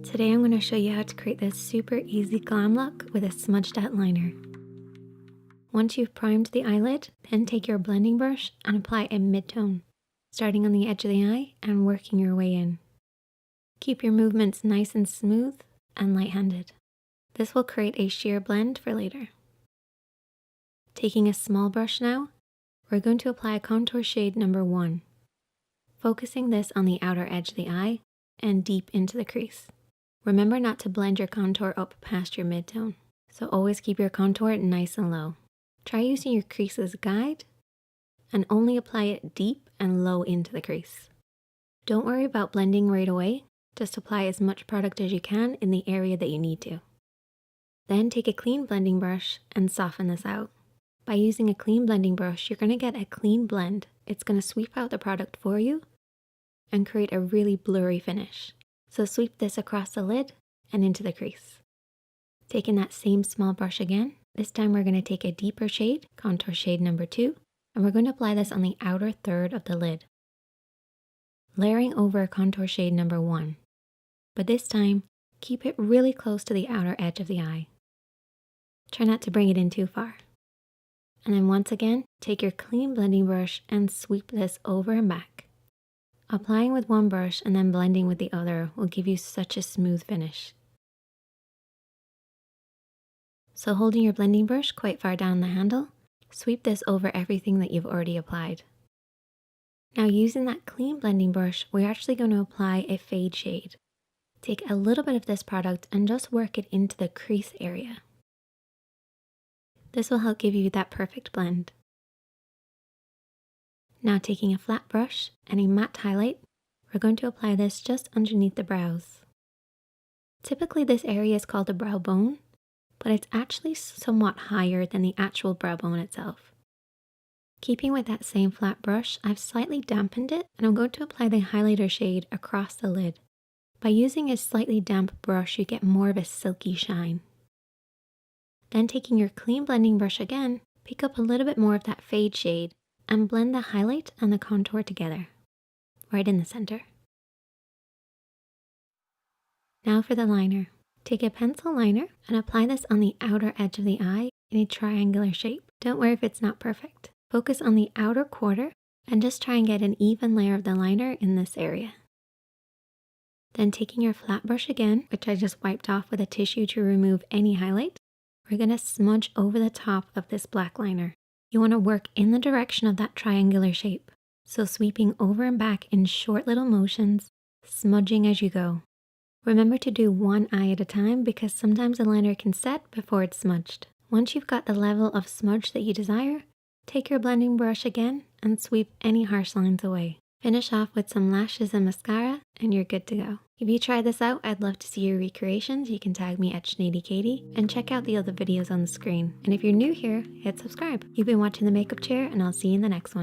Today I'm going to show you how to create this super easy glam look with a smudged liner. Once you've primed the eyelid, then take your blending brush and apply a mid-tone, starting on the edge of the eye and working your way in. Keep your movements nice and smooth and light-handed. This will create a sheer blend for later. Taking a small brush now, we're going to apply contour shade number 1, focusing this on the outer edge of the eye and deep into the crease. Remember not to blend your contour up past your mid-tone, so always keep your contour nice and low. Try using your crease as a guide and only apply it deep and low into the crease. Don't worry about blending right away, just apply as much product as you can in the area that you need to. Then take a clean blending brush and soften this out. By using a clean blending brush, you're going to get a clean blend. It's going to sweep out the product for you and create a really blurry finish. So sweep this across the lid and into the crease. Taking that same small brush again, this time we're going to take a deeper shade, contour shade number 2, and we're going to apply this on the outer third of the lid, layering over contour shade number 1. But this time, keep it really close to the outer edge of the eye. Try not to bring it in too far. And then once again, take your clean blending brush and sweep this over and back. Applying with one brush and then blending with the other will give you such a smooth finish. So holding your blending brush quite far down the handle, sweep this over everything that you've already applied. Now using that clean blending brush, we're actually going to apply a fade shade. Take a little bit of this product and just work it into the crease area. This will help give you that perfect blend. Now taking a flat brush and a matte highlight, we're going to apply this just underneath the brows. Typically this area is called the brow bone, but it's actually somewhat higher than the actual brow bone itself. Keeping with that same flat brush, I've slightly dampened it and I'm going to apply the highlighter shade across the lid. By using a slightly damp brush, you get more of a silky shine. Then taking your clean blending brush again, pick up a little bit more of that fade shade and blend the highlight and the contour together, right in the center. Now for the liner. Take a pencil liner and apply this on the outer edge of the eye in a triangular shape. Don't worry if it's not perfect. Focus on the outer quarter and just try and get an even layer of the liner in this area. Then taking your flat brush again, which I just wiped off with a tissue to remove any highlight, we're going to smudge over the top of this black liner. You want to work in the direction of that triangular shape. So sweeping over and back in short little motions, smudging as you go. Remember to do one eye at a time because sometimes the liner can set before it's smudged. Once you've got the level of smudge that you desire, take your blending brush again and sweep any harsh lines away. Finish off with some lashes and mascara and you're good to go. If you try this out, I'd love to see your recreations. You can tag me at ShaneadyKatie and check out the other videos on the screen. And if you're new here, hit subscribe. You've been watching The Makeup Chair and I'll see you in the next one.